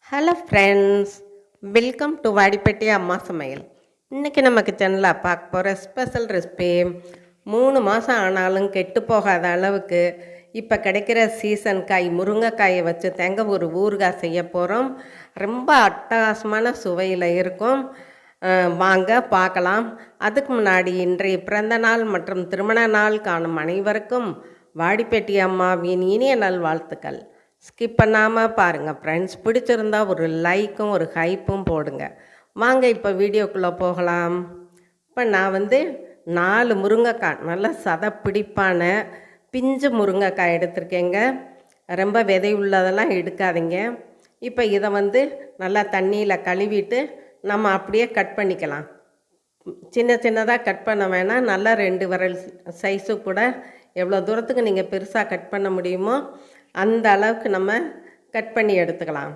Hello friends, welcome to Vadipatti அம்மா சமையல். இன்றைக்கி நம்ம கிச்சனில் பார்க்க போகிற ஸ்பெஷல் ரெசிபி 3 மாதம் ஆனாலும் கெட்டு போகாத அளவுக்கு இப்போ கிடைக்கிற சீசன் காய் முருங்கைக்காயை வச்சு தேங்க ஒரு ஊறுகாய் செய்ய போகிறோம். ரொம்ப அட்டகாசமான சுவையில் இருக்கும். வாங்க பார்க்கலாம். அதுக்கு முன்னாடி இன்றைய பிறந்த நாள் மற்றும் திருமண நாள் காணும் அனைவருக்கும் வாடிப்பட்டி அம்மாவின் இனிய நல்வாழ்த்துக்கள். ஸ்கிப் பண்ணாமல் பாருங்கள் ஃப்ரெண்ட்ஸ். பிடிச்சிருந்தா ஒரு லைக்கும் ஒரு ஹைப்பும் போடுங்க. வாங்க இப்போ வீடியோக்குள்ளே போகலாம். இப்போ நான் 4 முருங்கைக்காய் நல்ல சதப்பிடிப்பான பிஞ்சு முருங்கைக்காய் எடுத்திருக்கேங்க. ரொம்ப விதை உள்ளதெல்லாம் எடுக்காதீங்க. இப்போ இதை நல்லா தண்ணியில் கழுவிட்டு நம்ம அப்படியே கட் பண்ணிக்கலாம். சின்ன சின்னதாக கட் பண்ண வேணாம். நல்லா 2 விரல் சைஸு கூட எவ்வளோ தூரத்துக்கு நீங்கள் பெருசாக கட் பண்ண முடியுமோ அந்த அளவுக்கு நம்ம கட் பண்ணி எடுத்துக்கலாம்.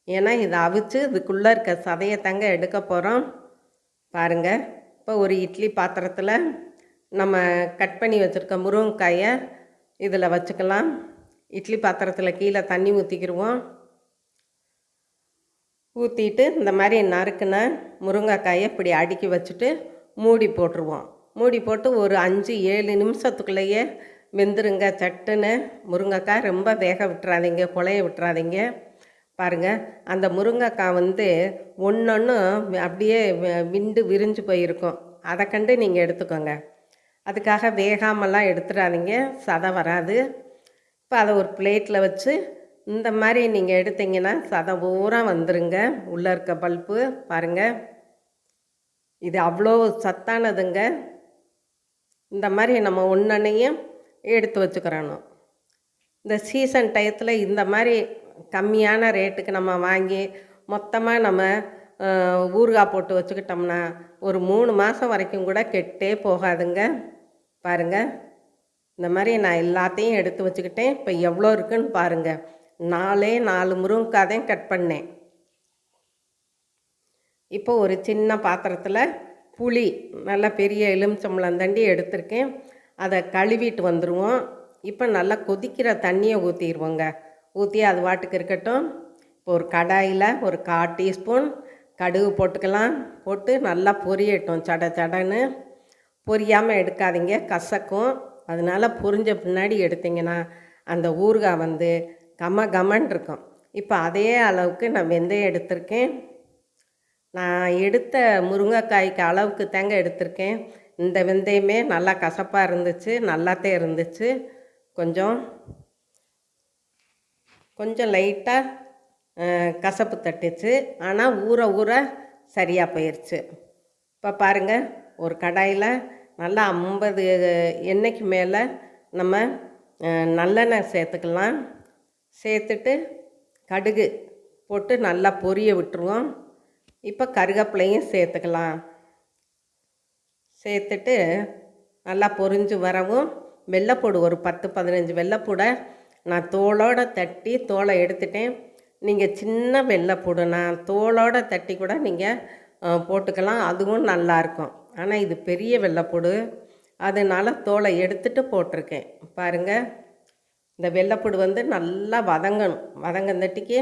ஏன்னா இதை அவிச்சு இதுக்குள்ளே இருக்க சதையை தாங்க எடுக்க போகிறோம். பாருங்கள், இப்போ ஒரு இட்லி பாத்திரத்தில் நம்ம கட் பண்ணி வச்சுருக்க முருங்கைக்காயை இதில் வச்சுக்கலாம். இட்லி பாத்திரத்தில் கீழே தண்ணி ஊற்றிக்கிடுவோம். ஊற்றிட்டு இந்த மாதிரி நறுக்குன முருங்கைக்காயை இப்படி அடுக்கி வச்சுட்டு மூடி போட்டுருவோம். மூடி போட்டு ஒரு 5-7 நிமிஷத்துக்குள்ளேயே வெந்துருங்க. சட்டுன்னு முருங்கைக்காய் ரொம்ப வேக விட்டுறாதீங்க, குழைய விட்டுறாதீங்க. பாருங்கள், அந்த முருங்கைக்காய் ஒன்று அப்படியே விண்டு விரிஞ்சு போயிருக்கும். அதை கண்டு நீங்கள் எடுத்துக்கோங்க. அதுக்காக வேகாமலாம் எடுத்துடாதீங்க, சதை வராது. இப்போ அதை ஒரு பிளேட்டில் வச்சு இந்த மாதிரி நீங்கள் எடுத்தீங்கன்னா சதை பூரா வந்துருங்க. உள்ளே இருக்க பல்ப்பு பாருங்கள், இது அவ்வளோ சத்தானதுங்க. இந்த மாதிரி நம்ம ஒன்றொன்னையும் எடுத்து வச்சுக்கிறணும். இந்த சீசன் டயத்தில் இந்த மாதிரி கம்மியான ரேட்டுக்கு நம்ம வாங்கி மொத்தமாக நம்ம ஊறுகாய் போட்டு வச்சுக்கிட்டோம்னா ஒரு 3 மாதம் வரைக்கும் கூட கெட்டே போகாதுங்க. பாருங்கள், இந்த மாதிரி நான் எல்லாத்தையும் எடுத்து வச்சுக்கிட்டேன். இப்போ எவ்வளோ இருக்குன்னு பாருங்கள். 4 முருங்கைக்காய் தான் கட் பண்ணேன். இப்போ ஒரு சின்ன பாத்திரத்தில் புளி நல்லா பெரிய எலுமிச்சம்பழம் தண்டி எடுத்திருக்கேன். அதை கழுவிட்டு வந்துடுவோம். இப்போ நல்லா கொதிக்கிற தண்ணியை ஊற்றிடுவோங்க. ஊற்றி அது வாட்டுக்கு இருக்கட்டும். இப்போ ஒரு கடாயில் ஒரு 1/4 டீஸ்பூன் கடுகு போட்டுக்கலாம். போட்டு நல்லா பொரியட்டும். சடன்னு பொரியாமல் எடுக்காதீங்க, கசக்கும். அதனால் பொரிஞ்ச பின்னாடி எடுத்திங்கன்னா அந்த ஊறுகாய் கமன்னு இருக்கும். இப்போ அதே அளவுக்கு நான் வெந்தயம் எடுத்திருக்கேன். நான் எடுத்த முருங்கைக்காய்க்கு அளவுக்கு தாங்க எடுத்திருக்கேன். இந்த வெந்தயமே நல்லா கசப்பாக இருந்துச்சு, நல்லாத்தே இருந்துச்சு. கொஞ்சம் லைட்டாக கசப்பு தட்டுச்சு. ஆனால் ஊற சரியாக போயிடுச்சு. இப்போ பாருங்கள், ஒரு கடாயில் நல்லா 50 எண்ணெய்க்கு மேலே நம்ம நல்லெண்ணெய் சேர்த்துக்கலாம். சேர்த்துட்டு கடுகு போட்டு நல்லா பொரிய விட்டுருவோம். இப்போ கருவேப்பிலையும் சேர்த்துக்கலாம். சேர்த்துட்டு நல்லா பொரிஞ்சு வரவும் வெள்ளைப்பூடு ஒரு 10-15 வெள்ளைப்பூடை நான் தோலோடு தட்டி தோலை எடுத்துட்டேன். நீங்கள் சின்ன வெள்ளைப்பூடு நான் தோலோடு தட்டி கூட நீங்கள் போட்டுக்கலாம், அதுவும் நல்லாயிருக்கும். ஆனால் இது பெரிய வெள்ளைப்பூடு, அதனால் தோலை எடுத்துகிட்டு போட்டிருக்கேன். பாருங்கள், இந்த வெள்ளைப்பூடு நல்லா வதங்கந்தட்டிக்கு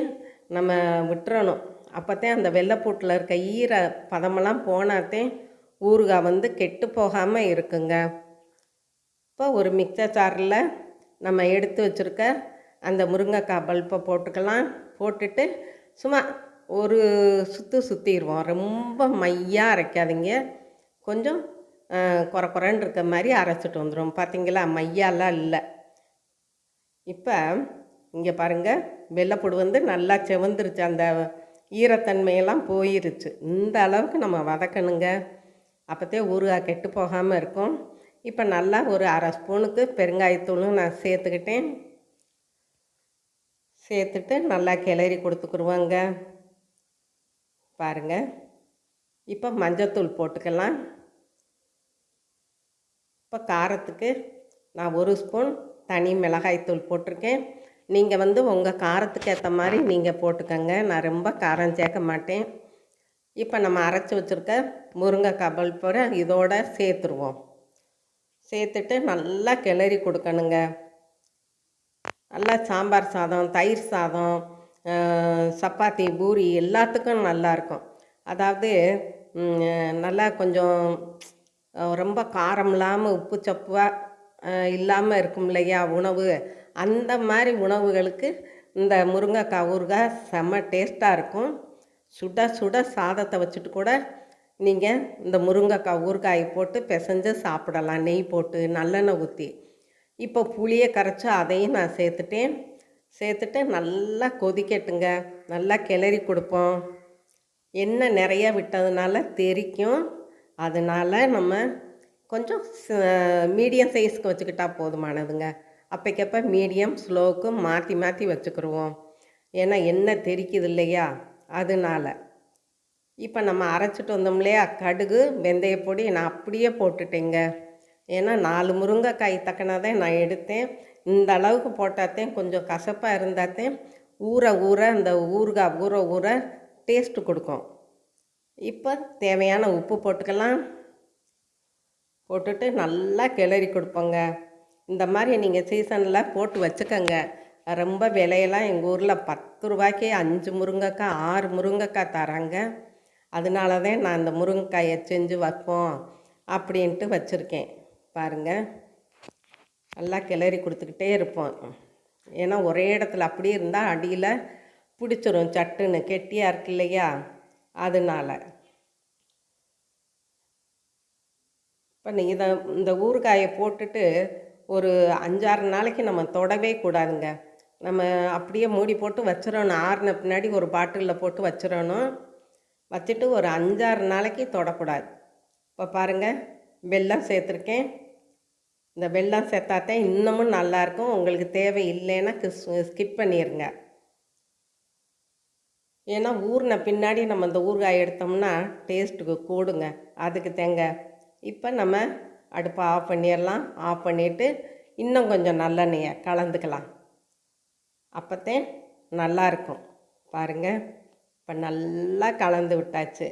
நம்ம விட்டுறணும். அப்போத்தான் அந்த வெள்ளைப்பூட்டில் இருக்க ஈர பதமெல்லாம் போனாத்தே ஊறுகாய் கெட்டு போகாமல் இருக்குங்க. இப்போ ஒரு மிக்சர் ஜாரில் நம்ம எடுத்து வச்சுருக்க அந்த முருங்கைக்காய் பல்ப்பை போட்டுக்கலாம். போட்டுட்டு சும்மா ஒரு சுற்றிடுவோம். ரொம்ப மையாக அரைக்காதீங்க, கொஞ்சம் குறன்னு இருக்க மாதிரி அரைச்சிட்டு வந்துடும். பார்த்திங்களா, மையாலாம் இல்லை. இப்போ இங்கே பாருங்கள், வெள்ளைப்பூடு நல்லா செவந்துருச்சு, அந்த ஈரத்தன்மையெல்லாம் போயிருச்சு. இந்த அளவுக்கு நம்ம வதக்கணுங்க. அப்போத்தே ஊறுகாய் கெட்டு போகாமல் இருக்கும். இப்போ நல்லா ஒரு 1/2 ஸ்பூனுக்கு பெருங்காயத்தூளும் நான் சேர்த்துக்கிட்டேன். சேர்த்துட்டு நல்லா கிளறி கொடுத்துக்குருவாங்க. பாருங்கள், இப்போ மஞ்சத்தூள் போட்டுக்கலாம். இப்போ காரத்துக்கு நான் 1 ஸ்பூன் தனி மிளகாய்த்தூள் போட்டிருக்கேன். நீங்கள் உங்கள் காரத்துக்கு ஏற்ற மாதிரி நீங்கள் போட்டுக்கோங்க. நான் ரொம்ப காரம் சேர்க்க மாட்டேன். இப்போ நம்ம அரைச்சி வச்சுருக்க முருங்கைக்காய் பல்ப்போட இதோட சேர்த்துருவோம். சேர்த்துட்டு நல்லா கிளறி கொடுக்கணுங்க. நல்லா சாம்பார் சாதம், தயிர் சாதம், சப்பாத்தி பூரி எல்லாத்துக்கும் நல்லாயிருக்கும். அதாவது நல்லா கொஞ்சம் ரொம்ப காரம் இல்லாமல் உப்பு சப்பாக இல்லாமல் இருக்கும் இல்லையா உணவு, அந்த மாதிரி உணவுகளுக்கு இந்த முருங்கைக்காய் ஊறுகாய் செம்ம டேஸ்ட்டாக இருக்கும். சுட சுட சாதத்தை வச்சுட்டு கூட நீங்கள் இந்த முருங்கைக்காய் ஊறுகாயை போட்டு பிசைஞ்சு சாப்பிடலாம், நெய் போட்டு நல்லெண்ணெய் ஊற்றி. இப்போ புளியை கரைச்சி அதையும் நான் சேர்த்துட்டு நல்லா கொதிக்கட்டுங்க. நல்லா கிளறி கொடுப்போம். எண்ணெய் நிறையா விட்டதுனால தெறிக்கும். அதனால் நம்ம கொஞ்சம் மீடியம் சைஸ்க்கு வச்சுக்கிட்டா போதுமானதுங்க. அப்போக்கப்போ மீடியம் ஸ்லோவுக்கு மாற்றி மாற்றி வச்சுக்கிடுவோம். ஏன்னா எண்ணெய் தெறிக்குது இல்லையா, அதனால. இப்போ நம்ம அரைச்சிட்டு வந்தோம் இல்லையா கடுகு வெந்தயப்பொடி, நான் அப்படியே போட்டுட்டேங்க. ஏன்னா 4 முருங்கைக்காய் தக்கனாதான் நான் எடுத்தேன். இந்த அளவுக்கு போட்டாத்தேன் கொஞ்சம் கசப்பாக இருந்தாத்தேன் ஊற அந்த ஊறுகாய் ஊற டேஸ்ட்டு கொடுக்கும். இப்போ தேவையான உப்பு போட்டுக்கலாம். போட்டுட்டு நல்லா கிளறி கொடுப்போங்க. இந்த மாதிரி நீங்கள் சீசனில் போட்டு வச்சுக்கோங்க. ரொம்ப விலையெல்லாம் எங்கள் ஊரில் 10 ரூபாய்க்கு 5 முருங்கைக்காய் 6 முருங்கைக்காய் தராங்க. அதனால தான் நான் இந்த முருங்கைக்காயை செஞ்சு வைப்போம் அப்படின்ட்டு வச்சுருக்கேன். பாருங்கள், நல்லா கிளறி கொடுத்துக்கிட்டே இருப்போம். ஏன்னா ஒரே இடத்துல அப்படியே இருந்தால் அடியில் பிடிச்சிரும், சட்டுன்னு கெட்டியாக இருக்கு இல்லையா, அதனால. இப்போ இந்த ஊறுகாயை போட்டுட்டு ஒரு 5-6 நாளைக்கு நம்ம தொடவே கூடாதுங்க. நம்ம அப்படியே மூடி போட்டு வச்சிடணும். ஆறின பின்னாடி ஒரு பாட்டிலில் போட்டு வச்சிடணும். வச்சுட்டு ஒரு 5-6 நாளைக்கு தொடக்கூடாது. இப்போ பாருங்கள், வெல்லம் சேர்த்துருக்கேன். இந்த வெல்லம் சேர்த்தாத்தான் இன்னமும் நல்லாயிருக்கும். உங்களுக்கு தேவை இல்லைன்னா ஸ்கிப் பண்ணிடுங்க. ஏன்னா ஊறின பின்னாடி நம்ம இந்த ஊறுகாய் எடுத்தோம்னா டேஸ்ட்டுக்கு கூடுங்க, அதுக்கு தேங்க. இப்போ நம்ம அடுப்பை ஆஃப் பண்ணிடலாம். ஆஃப் பண்ணிவிட்டு இன்னும் கொஞ்சம் நல்லெண்ணெயை கலந்துக்கலாம். அப்போத்தான் நல்லாயிருக்கும். பாருங்கள், இப்போ நல்லா கலந்து விட்டாச்சு.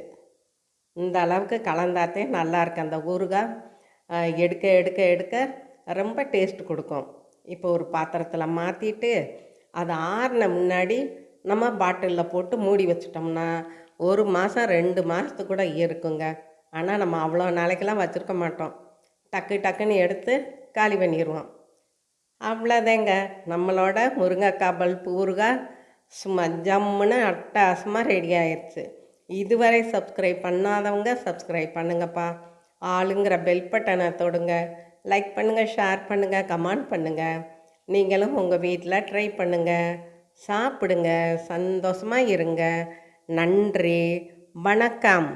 இந்த அளவுக்கு கலந்தாத்தே நல்லாயிருக்கு. அந்த ஊறுகாய் எடுக்க ரொம்ப டேஸ்ட் கொடுக்கும். இப்போ ஒரு பாத்திரத்தில் மாற்றிட்டு அது ஆறின முன்னாடி நம்ம பாட்டிலில் போட்டு மூடி வச்சிட்டோம்னா 1 மாதம் 2 மாதத்துக்கு கூட இருக்குங்க. ஆனால் நம்ம அவ்வளோ நாளைக்கெல்லாம் வச்சுருக்க மாட்டோம். டக்குன்னு எடுத்து காலி பண்ணிடுவோம். அவ்வளோதாங்க, நம்மளோட முருங்கைக்காய் பல்ப்பு ஊறுகாய் சும்மா ஜம்முன்னு அட்டகாசமாக ரெடி ஆயிடுச்சு. இதுவரை சப்ஸ்கிரைப் பண்ணாதவங்க சப்ஸ்கிரைப் பண்ணுங்கப்பா. ஆளுங்கிற பெல் பட்டனை தொடுங்க. லைக் பண்ணுங்கள், ஷேர் பண்ணுங்கள், கமெண்ட் பண்ணுங்கள். நீங்களும் உங்கள் வீட்டில் ட்ரை பண்ணுங்கள், சாப்பிடுங்க, சந்தோஷமாக இருங்க. நன்றி, வணக்கம்.